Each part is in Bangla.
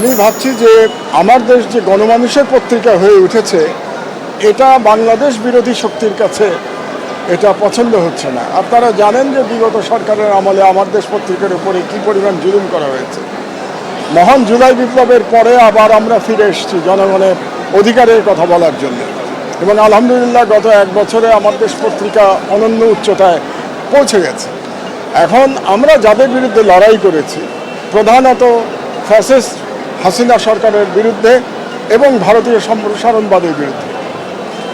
আমি ভাবছি যে আমার দেশ যে গণমানুষের পত্রিকা হয়ে উঠেছে, এটা বাংলাদেশ বিরোধী শক্তির কাছে এটা পছন্দ হচ্ছে না। আপনারা জানেন যে বিগত সরকারের আমলে আমার দেশ পত্রিকার উপরে কী পরিমাণ জুলুম করা হয়েছে। মহান জুলাই বিপ্লবের পরে আবার আমরা ফিরে এসেছি জনগণের অধিকারের কথা বলার জন্য, এবং আলহামদুলিল্লাহ গত এক বছরে আমার দেশ পত্রিকা অনন্য উচ্চতায় পৌঁছে গেছে। এখন আমরা যাদের বিরুদ্ধে লড়াই করেছি, প্রধানত ফ্যাসিস্ট হাসিনা সরকারের বিরুদ্ধে এবং ভারতীয় সম্প্রসারণবাদের বিরুদ্ধে,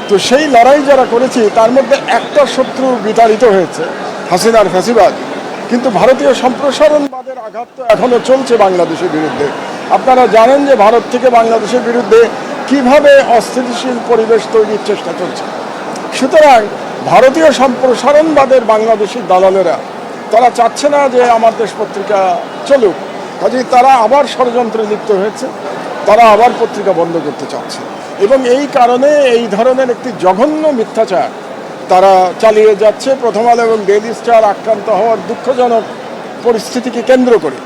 তো সেই লড়াই যারা করেছি তার মধ্যে একটা শত্রু বিতাড়িত হয়েছে, হাসিনার ফ্যাসিবাদ, কিন্তু ভারতীয় সম্প্রসারণবাদের আঘাত তো এখনও চলছে বাংলাদেশের বিরুদ্ধে। আপনারা জানেন যে ভারত থেকে বাংলাদেশের বিরুদ্ধে কিভাবে অস্থিতিশীল পরিবেশ তৈরির চেষ্টা চলছে। সুতরাং ভারতীয় সম্প্রসারণবাদের বাংলাদেশি দালালেরা তারা চাচ্ছে না যে আমার দেশ পত্রিকা চলুক, কাজেই তারা আবার ষড়যন্ত্রে লিপ্ত হয়েছে, তারা আবার পত্রিকা বন্ধ করতে চাচ্ছে, এবং এই কারণে এই ধরনের একটি জঘন্য মিথ্যাচার তারা চালিয়ে যাচ্ছে প্রথম আলো এবং ডেইলি স্টার আক্রান্ত হওয়ার দুঃখজনক পরিস্থিতিকে কেন্দ্র করে।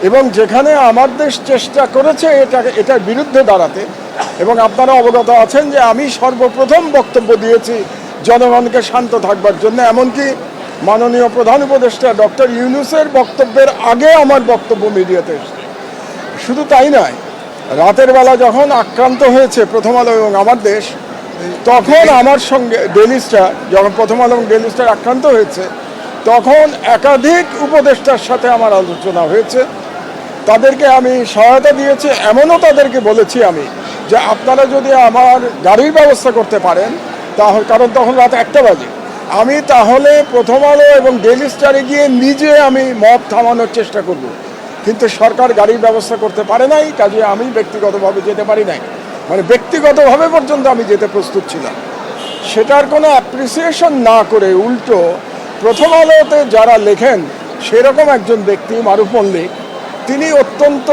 এবং যেখানে আমার দেশ চেষ্টা করেছে এটার বিরুদ্ধে দাঁড়াতে, এবং আপনারা অবগত আছেন যে আমি সর্বপ্রথম বক্তব্য দিয়েছি জনগণকে শান্ত থাকবার জন্য, এমনকি মাননীয় প্রধান উপদেষ্টা ডক্টর ইউনূসের বক্তব্যের আগে আমার বক্তব্য মিডিয়াতে এসেছে। শুধু তাই নয়, রাতের বেলা যখন আক্রান্ত হয়েছে প্রথম আলো এবং আমার দেশ, তখন আমার সঙ্গে ডেইলি স্টার, যখন প্রথম আলো এবং ডেইলি স্টার আক্রান্ত হয়েছে, তখন একাধিক উপদেষ্টার সাথে আমার আলোচনা হয়েছে, তাদেরকে আমি সহায়তা দিয়েছি। এমনও তাদেরকে বলেছি আমি যে আপনারা যদি আমার গাড়ির ব্যবস্থা করতে পারেন, তাহলে, কারণ তখন রাত 1টা বাজে, আমি তাহলে প্রথম আলো এবং ডেইলি স্টারে গিয়ে নিজে আমি মব থামানোর চেষ্টা করব। কিন্তু সরকার গাড়ির ব্যবস্থা করতে পারে নাই, কাজে আমি ব্যক্তিগতভাবে যেতে পারি নাই, মানে ব্যক্তিগতভাবে পর্যন্ত আমি যেতে প্রস্তুত ছিলাম। সেটার কোনো অ্যাপ্রিসিয়েশন না করে উল্টো প্রথম আলোতে যারা লেখেন সেরকম একজন ব্যক্তি মারুফ মল্লিক, তিনি অত্যন্ত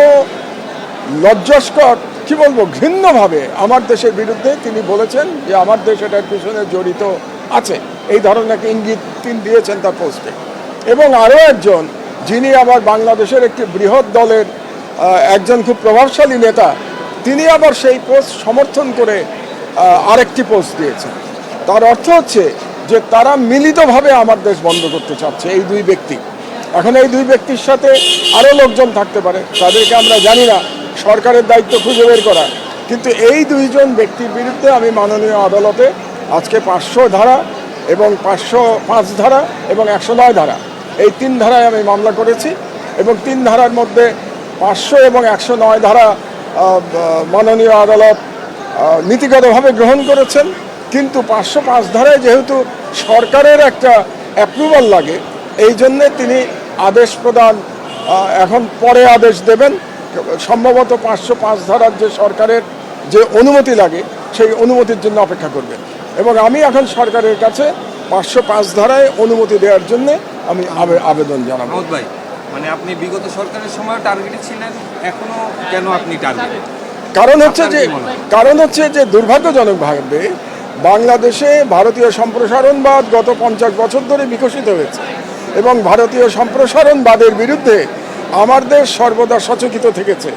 লজ্জাস্কর, কি বলবো, ঘৃণ্যভাবে আমার দেশের বিরুদ্ধে তিনি বলেছেন যে আমার দেশ এটার পিছনে জড়িত আছে, এই ধরনের একটা ইঙ্গিত তিনি দিয়েছেন তার পোস্টে। এবং আরও একজন, যিনি আবার বাংলাদেশের একটি বৃহৎ দলের একজন খুব প্রভাবশালী নেতা, তিনি আবার সেই পোস্ট সমর্থন করে আরেকটি পোস্ট দিয়েছেন। তার অর্থ হচ্ছে যে তারা মিলিতভাবে আমার দেশ বন্ধ করতে চাচ্ছে, এই দুই ব্যক্তি। এখন এই দুই ব্যক্তির সাথে আরও লোকজন থাকতে পারে, তাদেরকে আমরা জানি না, সরকারের দায়িত্ব খুঁজে বের করা। কিন্তু এই দুইজন ব্যক্তির বিরুদ্ধে আমি মাননীয় আদালতে আজকে 500 ধারা এবং 505 ধারা এবং 109 ধারা, এই 3 ধারায় আমি মামলা করেছি, এবং 3 ধারার মধ্যে 500 এবং 109 ধারা মাননীয় আদালত নীতিগতভাবে গ্রহণ করেছেন। কিন্তু 505 ধারায় যেহেতু সরকারের একটা অ্যাপ্রুভাল লাগে, এই জন্যে তিনি আদেশ প্রদান এখন পরে আদেশ দেবেন। সম্ভবত 505 ধারার যে সরকারের যে অনুমতি লাগে, সেই অনুমতির জন্য অপেক্ষা করবেন, এবং আমি এখন সরকারের কাছে 505 ধারায় অনুমতি দেওয়ার জন্য আমি আবেদন জানাবো। ভাই, মানে আপনি বিগত সরকারের সময় টার্গেটে ছিলেন, এখনো কেন আপনি টার্গেটে? কারণ হচ্ছে যে দুর্ভাগ্যজনকভাবে বাংলাদেশে ভারতীয় সম্প্রসারণবাদ গত 50 বছর ধরে বিকশিত হয়েছে, এবং ভারতীয় সম্প্রসারণবাদের বিরুদ্ধে আমার দেশ সর্বদা সচকিত থেকেছে,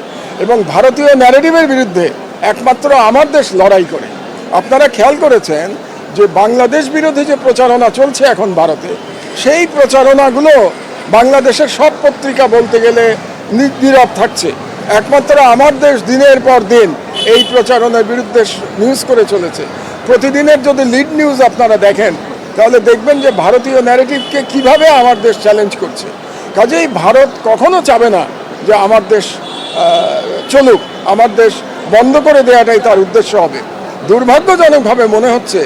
এবং ভারতীয় ন্যারেটিভের বিরুদ্ধে একমাত্র আমার দেশ লড়াই করে। আপনারা খেয়াল করেছেন যে বাংলাদেশ বিরোধী যে প্রচারণা চলছে এখন ভারতে, সেই প্রচারণাগুলো বাংলাদেশের সব পত্রিকা বলতে গেলে নীরব থাকছে। একমাত্র আমার দেশ দিনের পর দিন এই প্রচারণার বিরুদ্ধে নিউজ করে চলেছে। প্রতিদিনের যদি লিড নিউজ আপনারা দেখেন, তাহলে দেখবেন যে ভারতীয় ন্যারেটিভকে কিভাবে আমার দেশ চ্যালেঞ্জ করছে। কাজেই ভারত কখনো চাবে না যে আমার দেশ চলুক, আমার দেশ বন্ধ করে দেওয়াটাই তার উদ্দেশ্য হবে। দুর্ভাগ্যজনকভাবে মনে হচ্ছে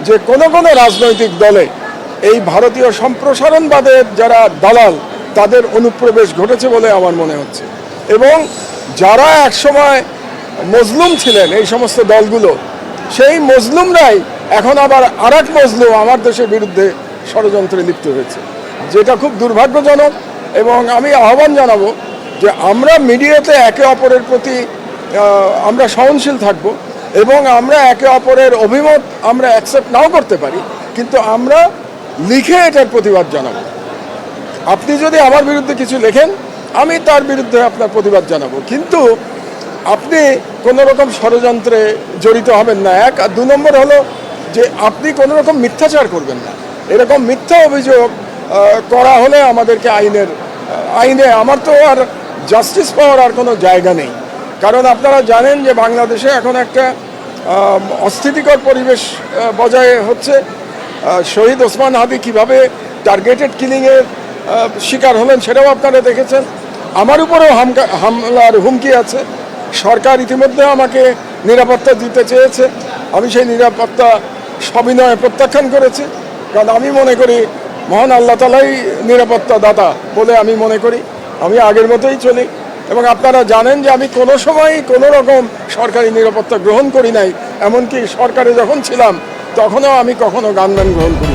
যে কোনো রাজনৈতিক দলে এই ভারতীয় সম্প্রসারণবাদের যারা দালাল, তাদের অনুপ্রবেশ ঘটেছে বলে আমার মনে হচ্ছে, এবং যারা একসময় মজলুম ছিলেন এই সমস্ত দলগুলো, সেই মজলুমরাই এখন আবার আরেক মজলুম আমার দেশের বিরুদ্ধে ষড়যন্ত্রে লিপ্ত হয়েছে, যেটা খুব দুর্ভাগ্যজনক। এবং আমি আহ্বান জানাবো যে আমরা মিডিয়াতে একে অপরের প্রতি আমরা সহনশীল থাকব, এবং আমরা একে অপরের অভিমত আমরা অ্যাকসেপ্ট নাও করতে পারি, কিন্তু আমরা লিখে এটার প্রতিবাদ জানাবো। আপনি যদি আমার বিরুদ্ধে কিছু লেখেন, আমি তার বিরুদ্ধে আপনার প্রতিবাদ জানাবো, কিন্তু আপনি কোনো রকম ষড়যন্ত্রে জড়িত হবেন না, এক। আর 2 নম্বর হলো যে আপনি কোনো রকম মিথ্যাচার করবেন না। এরকম মিথ্যা অভিযোগ করা হলে আমাদেরকে আইনে আমার তো আর জাস্টিস পাওয়ার আর কোনো জায়গা নেই। কারণ আপনারা জানেন যে বাংলাদেশে এখন একটা অস্থিতিকর পরিবেশ বজায় হচ্ছে। শহীদ ওসমান হাদি কীভাবে টার্গেটেড কিলিংয়ের শিকার হলেন সেটাও আপনারা দেখেছেন। আমার উপরেও হামলার হুমকি আছে। সরকার ইতিমধ্যে আমাকে নিরাপত্তা দিতে চেয়েছে, আমি সেই নিরাপত্তা সবিনয়ে প্রত্যাখ্যান করেছি। কারণ আমি মনে করি মহান আল্লাহ তাআলাই নিরাপত্তা দাতা বলে আমি মনে করি। আমি আগের মতোই চলি এবং আপনারা জানেন যে আমি কোনো সময়ই কোনো রকম সরকারি নিরাপত্তা গ্রহণ করি নাই। এমনকি সরকারে যখন ছিলাম তখনও আমি কখনো গানম্যান গ্রহণ করি।